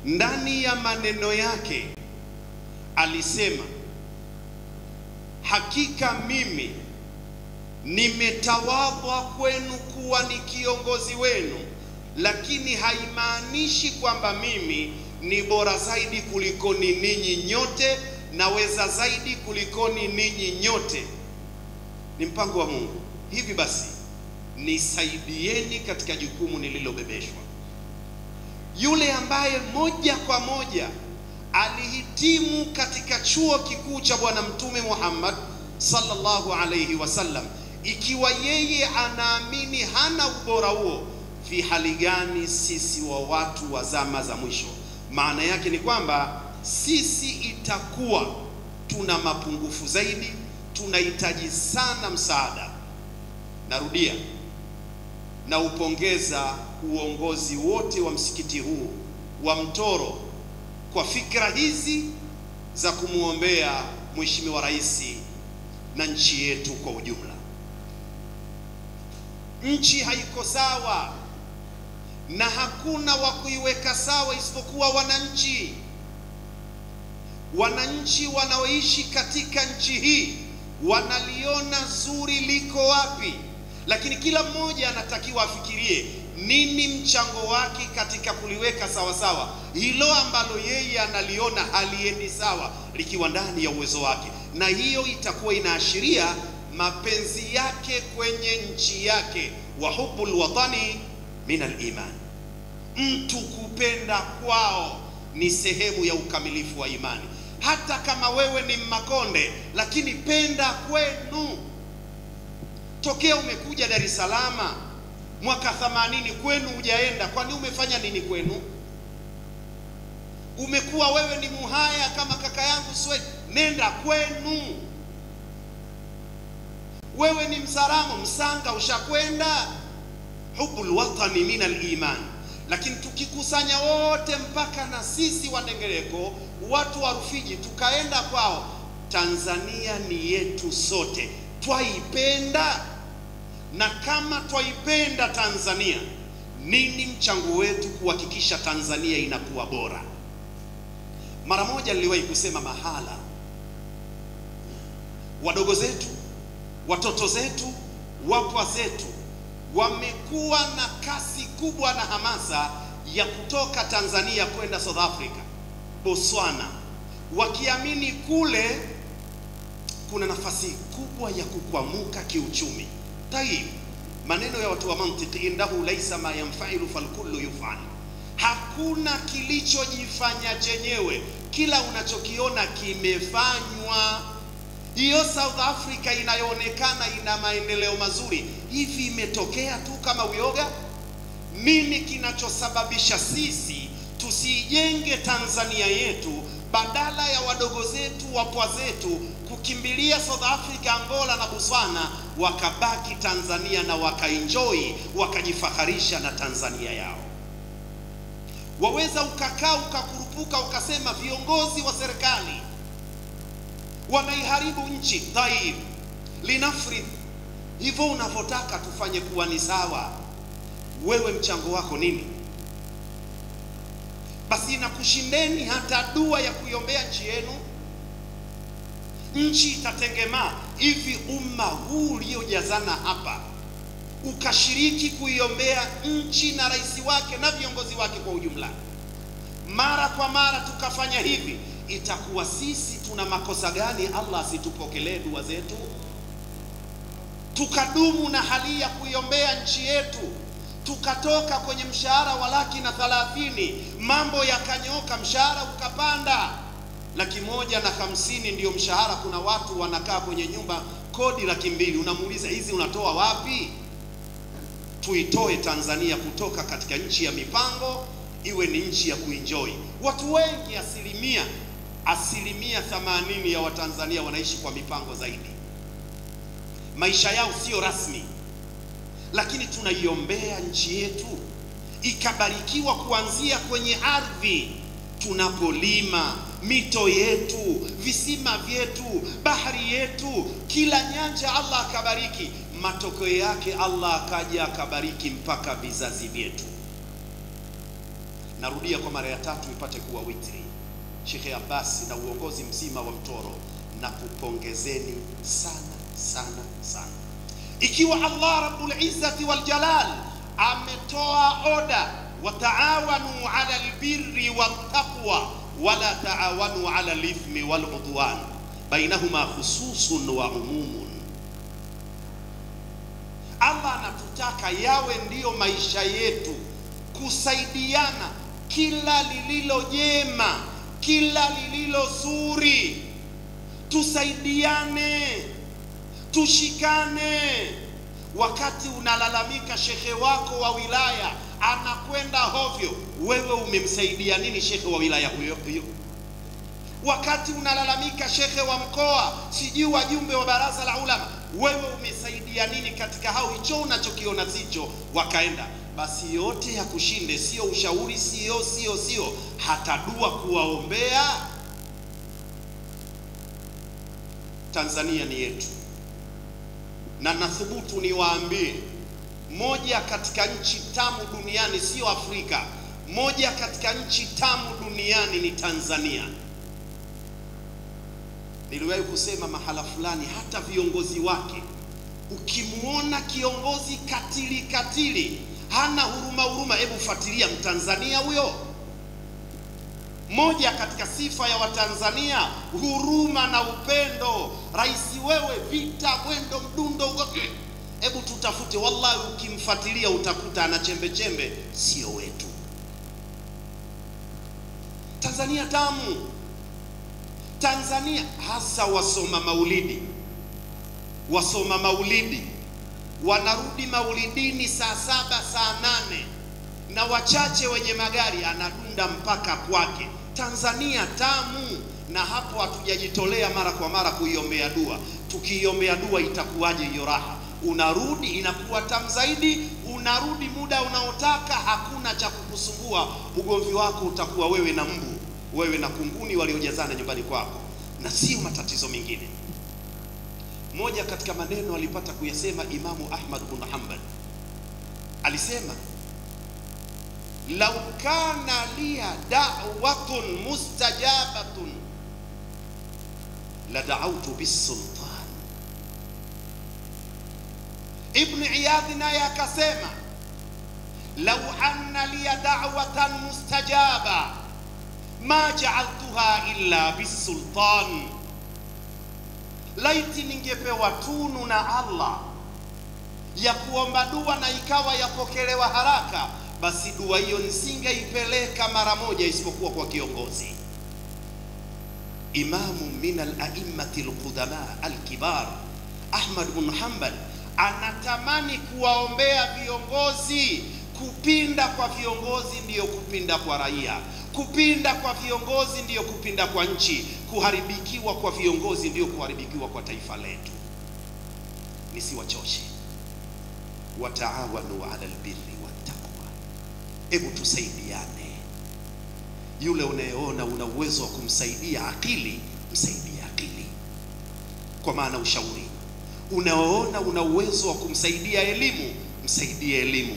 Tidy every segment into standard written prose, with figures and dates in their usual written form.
ndani ya maneno yake alisema, hakika mimi nimetawadha kwenu kuwa ni kiongozi wenu, lakini haimaanishi kwamba mimi ni bora zaidi kulikoni ninyi nyote, naweza zaidi kulikoni ninyi nyote. Ni mpango wa Mungu. Hivi basi nisaidieni katika jukumu nililobebeshwa. Yule ambaye moja kwa moja alihitimu katika chuo kikuu cha Bwana Mtume Muhammad sallallahu alayhi wasallam, ikiwa yeye anaamini hana ubora huo, fi hali gani sisi wa watu wa zama za mwisho? Maana yake ni kwamba sisi itakuwa tuna mapungufu zaidi, tunahitaji sana msaada. Narudia, na upongeza uongozi wote wa msikiti huu wa Mtoro kwa fikra hizi za kumuombea Mheshimiwa Rais na nchi yetu kwa ujumla. Nchi haiko sawa na hakuna wa kuiweka sawa isipokuwa wananchi. Wananchi wanaoishi katika nchi hii wanaliona zuri liko wapi, lakini kila mmoja anatakiwa afikirie nini mchango wake katika kuliweka sawa sawa hilo ambalo yeye analiona haliendi sawa, likiwa ndani ya uwezo wake. Na hiyo itakuwa inaashiria mapenzi yake kwenye nchi yake. Wa hubbul watani min al-iman, mtu kupenda kwao ni sehemu ya ukamilifu wa imani. Hata kama wewe ni Mmakonde, lakini penda kwenu. Tokea umekuja Dar es Salaam mwaka 80 kwenu hujaenda, kwani umefanya nini kwenu? Umekuwa wewe ni Muhaya kama kaka yangu Swed, nenda kwenu. Wewe ni Msaramo, Msanga, ushakwenda. Hubbul watani min al-iman. Lakini tukikusanya wote mpaka na sisi Wandengereko, watu wa Rufiji, tukaenda kwao, Tanzania ni yetu sote, twaipenda. Na kama twaipenda Tanzania, nini mchango wetu kuhakikisha Tanzania inakuwa bora? Mara moja niliwahi kusema mahala, wadogo zetu, watoto zetu, wapwa zetu wamekuwa na kasi kubwa na hamasa ya kutoka Tanzania kwenda South Africa, Botswana, wakiamini kule kuna nafasi kubwa ya kukwamuka kiuchumi. Tayib, maneno ya watu wa mantiki, indahu laisa ma yanfailu falkullu yufal. Hakuna kilichojifanya chenyewe, kila unachokiona kimefanywa. Hiyo South Africa inayoonekana ina maendeleo mazuri, hivi imetokea tu kama uyoga? Nini kinachosababisha sisi tusijenge Tanzania yetu, badala ya wadogo zetu, wapwa zetu kukimbilia South Africa, Angola na Botswana, wakabaki Tanzania na wakaenjoy, wakajifaharisha na Tanzania yao? Waweza ukakaa ukakurupuka ukasema viongozi wa serikali wanaiharibu nchi. Taib, linafrid, hivyo unavyotaka tufanye kuwa ni sawa, wewe mchango wako nini? Basi inakushindeni hata dua ya kuiombea nchi yenu, nchi itatengemaa. Hivi umma huu uliojazana hapa ukashiriki kuiombea nchi na rais wake na viongozi wake kwa ujumla, mara kwa mara tukafanya hivi, itakuwa sisi tuna makosa gani Allah asitupokelee dua zetu? Tukadumu na hali ya kuiombea nchi yetu, tukatoka kwenye mshahara wa 130,000 mambo yakanyoka, mshahara ukapanda 150,000 ndio mshahara. Kuna watu wanakaa kwenye nyumba kodi 200,000, unamuuliza hizi unatoa wapi? Tuitoe Tanzania kutoka katika nchi ya mipango iwe ni nchi ya kuenjoy. Watu wengi, asilimia 80 ya Watanzania wanaishi kwa mipango zaidi, maisha yao sio rasmi. Lakini tunaiombea nchi yetu ikabarikiwa kuanzia kwenye ardhi tunapolima, mito yetu, visima vyetu, bahari yetu, kila nyanja Allah akabariki. Matokeo yake Allah akaja akabariki mpaka vizazi vyetu. Narudia kwa mara ya tatu ipate kuwa witri. Sheikh Abbas na uongozi mzima wa Mtoro, na kupongezeni sana sana sana. Ikiwa Allah Rabbul Izzati wal Jalal ametoa oda, wataawanu ala albirri wattaqwa wala taawanu ala alithmi wal udwan, bainahuma khususun wa umumun. Allah anatutaka yawe ndiyo maisha yetu, kusaidiana kila lililo jema, kila lililo zuri, tusaidiane, tushikane. Wakati unalalamika shekhe wako wa wilaya anakwenda hovyo, wewe umemsaidia nini shekhe wa wilaya huyo? Wakati unalalamika shekhe wa mkoa, sijui wajumbe wa baraza la ulama, wewe umesaidia nini katika hao? Hicho unachokiona sicho, wakaenda. Basi yote ya kushinde, sio ushauri, sio hata dua kuwaombea. Tanzania ni yetu, na nathubutu niwaambie, moja katika nchi tamu duniani, sio Afrika, moja katika nchi tamu duniani ni Tanzania. Niliwahi kusema mahala fulani, hata viongozi wake, ukimuona kiongozi katili, hana huruma, hebu fuatilia Mtanzania huyo. Moja katika sifa ya Watanzania, huruma na upendo. Rais wewe, vita, mwendo, mdundo, hebu tutafute, wallahi ukimfuatilia utakuta ana chembe, sio wetu. Tanzania tamu. Tanzania hasa wasoma maulidi wanarudi maulidini saa 7 saa 8, na wachache wenye magari anadunda mpaka kwake. Tanzania tamu, na hapo hatujajitolea mara kwa mara kuiombea dua. Tukiiombea dua itakuwaje hiyo raha? Unarudi inakuwa tamu zaidi, unarudi muda unaotaka, hakuna cha kukusumbua. Ugomvi wako utakuwa wewe na mbu, wewe na kunguni waliojazana nyumbani kwako, na sio matatizo mengine. Moja katika maneno alipata kuyasema Imamu Ahmad bin Hanbal, alisema, lau kana liya da'watun mustajabatun la da'awtu bis-sultan. Ibn Iyadh naye akasema, lau anna liya da'watan mustajaba ma ja'altuha illa bis-sultan. Laiti ningepewa tunu na Allah ya kuomba dua na ikawa yapokelewa haraka, basi dua hiyo nisingeipeleka mara moja isipokuwa kwa kiongozi. Imamu min al-a'immati al-qudama al-kibar, Ahmad bin Hanbal, anatamani kuwaombea viongozi. Kupinda kwa viongozi ndiyo kupinda kwa raia, kupinda kwa viongozi ndiyo kupinda kwa nchi, kuharibikiwa kwa viongozi ndiyo kuharibikiwa kwa taifa letu. Nisiwachoshe, wataawanu ala albirri wattaqwa. Hebu tusaidiane. Yule unayeona una uwezo wa kumsaidia akili, msaidie akili, kwa maana ushauri. Unayeona una uwezo wa kumsaidia elimu, msaidie elimu.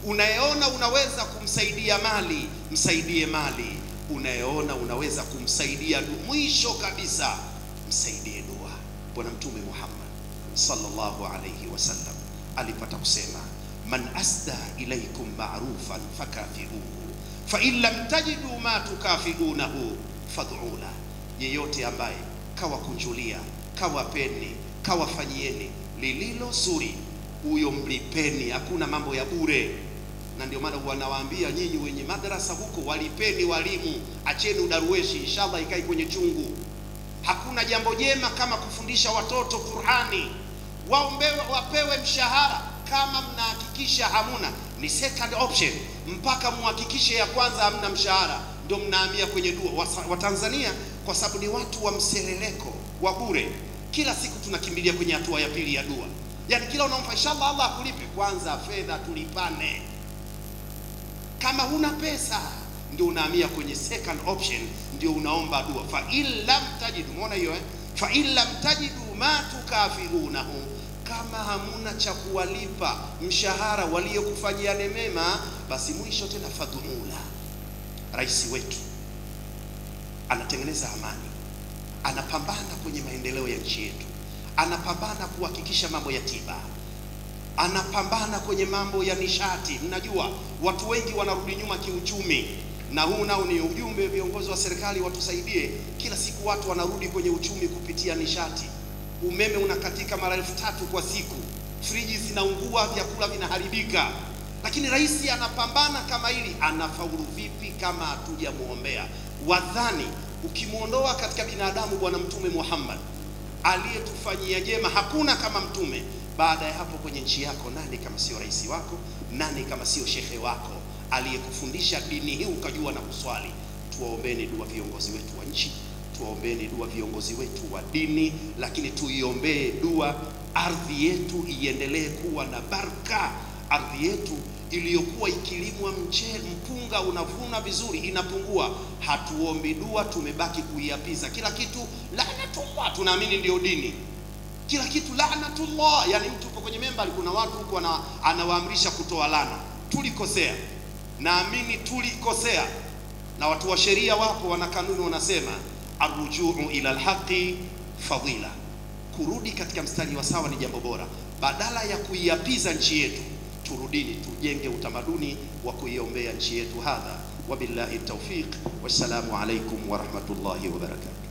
Unayeona unaweza kumsaidia mali, msaidie mali. Unayeona unaweza kumsaidia mwisho kabisa, msaidie dua. Bwana Mtume Muhammad sallallahu alayhi wasallam alipata kusema, man asda ilaykum ma'rufan fakafiuhu fa in lam tajidu ma tukafiunahu fad'ula. Yeyote ambaye kawakunjulia, kawapeni, kawafanyieni lililo zuri, huyo mlipeni. Hakuna mambo ya bure. Na ndio maana wanawaambia nyinyi wenye madrasa huko, walipeni walimu, acheni udarueshi, inshallah ikai kwenye chungu. Hakuna jambo jema kama kufundisha watoto Qur'ani. Wapewe mshahara. Kama mnahakikisha hamuna, ni second option, mpaka muhakikishe ya kwanza hamna mshahara, ndio mnahamia kwenye dua. Wa Tanzania kwa sababu ni watu wa mseleleko wa bure, kila siku tunakimbilia kwenye hatua ya pili ya dua. Yani kila unaomba inshallah Allah akulipe, kwanza fedha tulipane. Kama huna pesa ndio unahamia kwenye second option, ndio unaomba dua. Fa illam tajidu, umeona hiyo fa illam tajidu ma tukafiunahu, kama hamuna cha kuwalipa mshahara waliokufanyia mema, basi mwisho tena fadhula, rais wetu anatengeneza amani, anapambana kwenye maendeleo ya nchi yetu, anapambana kuhakikisha mambo ya tiba, anapambana kwenye mambo ya nishati. Mnajua watu wengi wanarudi nyuma kiuchumi, na huu nao ni ujumbe viongozi wa serikali watusaidie. Kila siku watu wanarudi kwenye uchumi kupitia nishati. Umeme unakatika mara 1000 kwa siku, friji zinaungua, vyakula vinaharibika. Lakini rais anapambana kama hili, anafaulu vipi kama hatujamuombea? Wadhani ukimuondoa katika binadamu Bwana Mtume Muhammad aliyetufanyia jema, hakuna kama mtume. Baada ya hapo kwenye nchi yako, nani kama sio rais wako? Nani kama sio shekhe wako aliyekufundisha dini hii ukajua na kuswali? Tuwaombeni dua viongozi wetu wa nchi, tuwaombeni dua viongozi wetu wa dini, lakini tuiombee dua ardhi yetu iendelee kuwa na baraka. Ardhi yetu iliyokuwa ikilimwa mpunga unavuna vizuri inapungua. Hatuombi dua, tumebaki kuiapiza kila kitu laanatullah. Tunaamini ndio dini, kila kitu laanatullah. Yani mtu uko kwenye membali, kuna watu huko anawaamrisha kutoa lana. Tulikosea, naamini tulikosea, na watu wa sheria wapo, wana kanuni, wanasema arrujuu ila alhaqi fadila, kurudi katika mstari wa sawa ni jambo bora. Badala ya kuiapiza nchi yetu, turudini tujenge utamaduni wa kuiombea nchi yetu. Hadha wabillahi tawfiq, wassalamu alaikum wa rahmatullahi wa barakatuh.